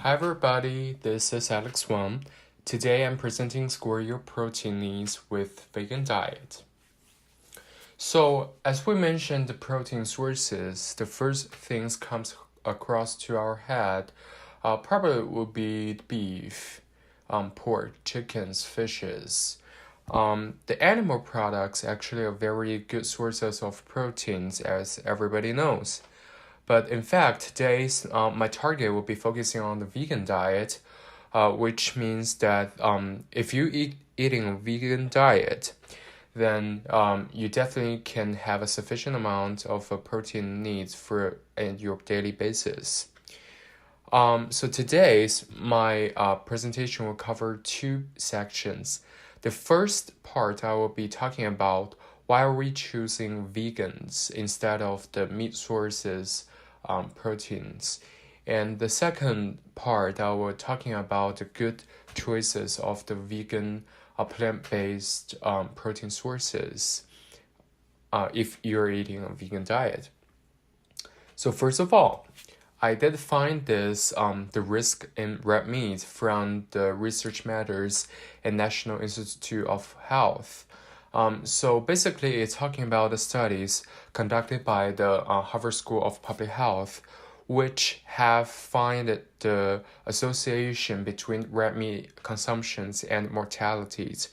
Hi everybody, this is Alex Wang. Today I'm presenting Score Your Protein Needs with Vegan Diet. So, as we mentioned the protein sources, the first things comes across to our head probably would be beef, pork, chickens, fishes. The animal products actually are very good sources of proteins, as everybody knows. But in fact, today's my target will be focusing on the vegan diet, which means that if you eating a vegan diet, then you definitely can have a sufficient amount of protein needs for your daily basis. So today's my presentation will cover two sections. The first part I will be talking about why are we choosing vegans instead of the meat sources proteins. And the second part I will talking about the good choices of the vegan plant-based protein sources if you're eating a vegan diet. So first of all, I did find this the risk in red meat from the Research Matters and National Institute of Health. So basically, it's talking about the studies conducted by the Harvard School of Public Health, which have found the association between red meat consumptions and mortalities.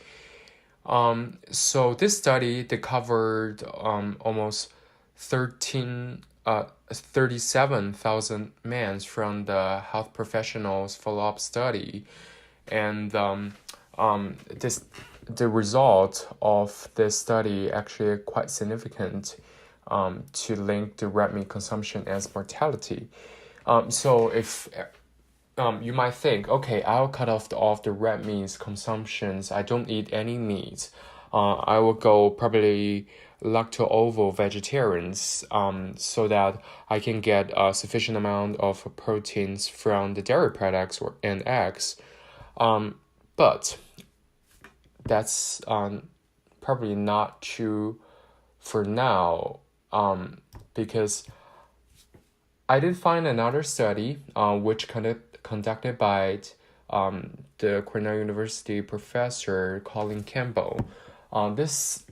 So this study they covered almost 37,000 men from the health professionals follow-up study, and this the result of this study actually quite significant to link the red meat consumption as mortality. So if you might think, okay, I'll cut off the red meat consumptions. I don't eat any meat. I will go probably lacto-ovo vegetarians so that I can get a sufficient amount of proteins from the dairy products and eggs. But that's probably not true for now because I did find another study which conducted by the Cornell University professor Colin Campbell. This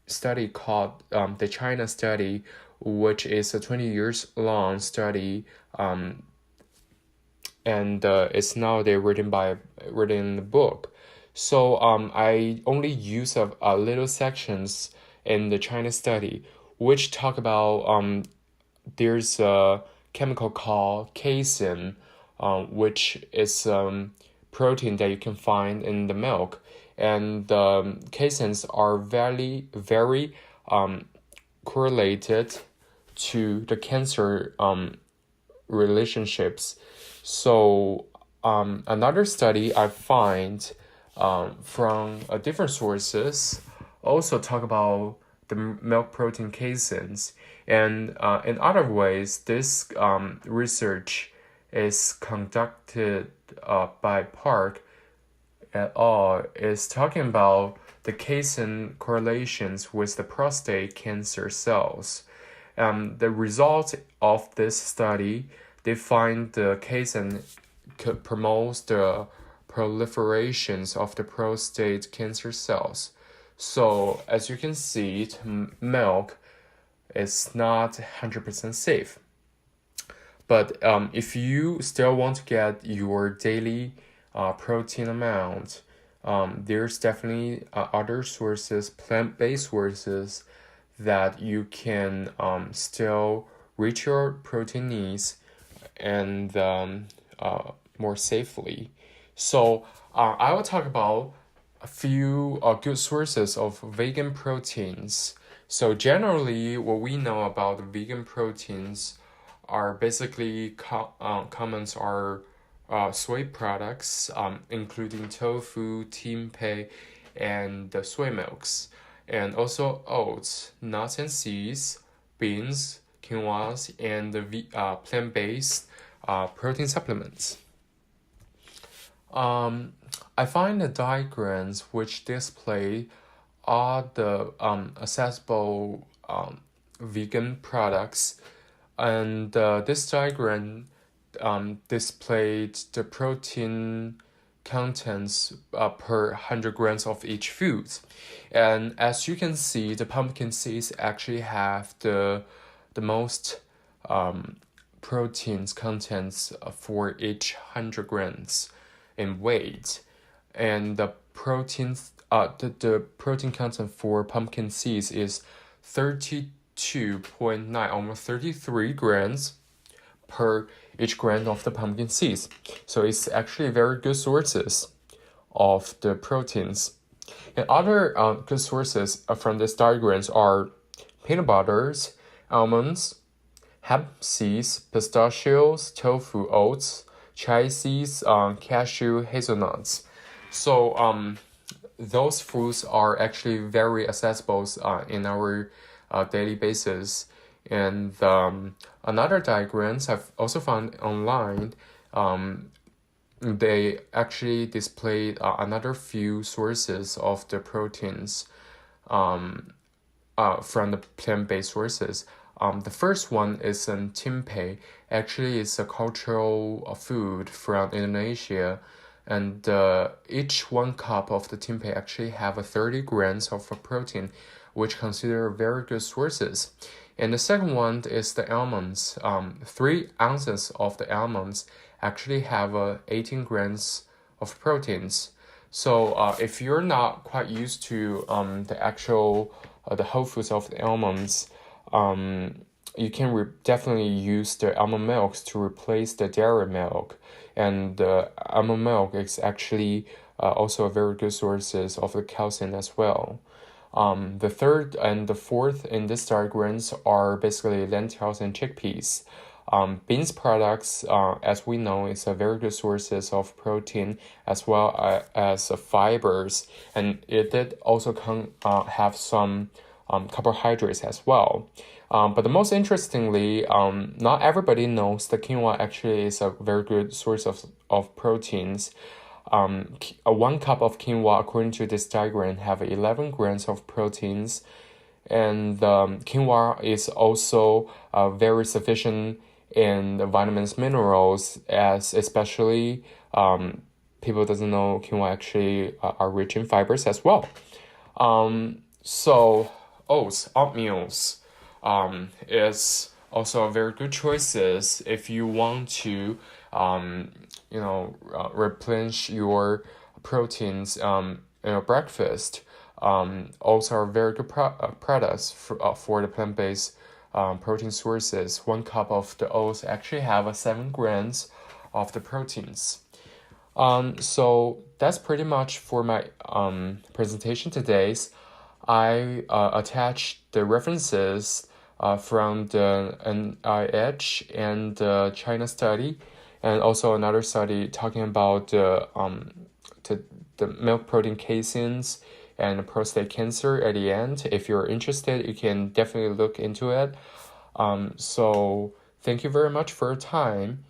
study called the China study, which is a 20 years long study, and it's nowadays written in the book. So I only use a little sections in the China study, which talk about there's a chemical called casein, which is protein that you can find in the milk, and caseins are very correlated to the cancer relationships. So another study I find from different sources also talk about the milk protein caseins. And in other ways, this research is conducted by Park et al. Is talking about the casein correlations with the prostate cancer cells. The result of this study, they find the casein promotes the proliferations of the prostate cancer cells. So as you can see, milk is not 100% safe. But if you still want to get your daily protein amount, there's definitely other sources, plant-based sources, that you can still reach your protein needs and more safely. So I will talk about a few good sources of vegan proteins. So generally, what we know about vegan proteins are basically commons are soy products, including tofu, tempeh, and the soy milks, and also oats, nuts and seeds, beans, quinoas, and the plant-based protein supplements. I find the diagrams which display all the accessible vegan products, and this diagram displayed the protein contents per 100 grams of each food. And as you can see, the pumpkin seeds actually have the most proteins contents for each 100 grams in weight. And the protein content for pumpkin seeds is 32.9, almost 33 grams per each gram of the pumpkin seeds. So it's actually very good sources of the proteins. And other good sources from these diagrams are peanut butters, almonds, hemp seeds, pistachios, tofu, oats, chia seeds, cashew, hazelnuts. So those foods are actually very accessible in our daily basis. And another diagrams I've also found online, they actually displayed another few sources of the proteins from the plant-based sources. The first one is tempeh. Actually, it's a cultural food from Indonesia, and each 1 cup of the tempeh actually have 30 grams of protein, which consider very good sources. And the second one is the almonds. 3 ounces of the almonds actually have 18 grams of proteins. So if you're not quite used to the actual the whole foods of the almonds, you can definitely use the almond milks to replace the dairy milk. And almond milk is actually also a very good sources of the casein as well. The third and the fourth in this diagrams are basically lentils and chickpeas. Beans products, as we know, is a very good sources of protein as well as fibers, and it did also have some carbohydrates as well. But the most interestingly, not everybody knows the quinoa actually is a very good source of proteins. 1 cup of quinoa, according to this diagram, have 11 grams of proteins, and quinoa is also very sufficient in the vitamins, minerals, as especially people doesn't know quinoa actually are rich in fibers as well. So oats, oatmeals, is also a very good choices if you want to replenish your proteins in your breakfast. Oats are very good products for the plant-based protein sources. 1 cup of the oats actually have 7 grams of the proteins. So that's pretty much for my presentation today. I attached the references from the NIH and the China study, and also another study talking about the milk protein caseins and prostate cancer at the end. If you're interested, you can definitely look into it. So thank you very much for your time,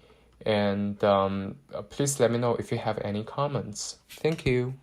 and please let me know if you have any comments. Thank you.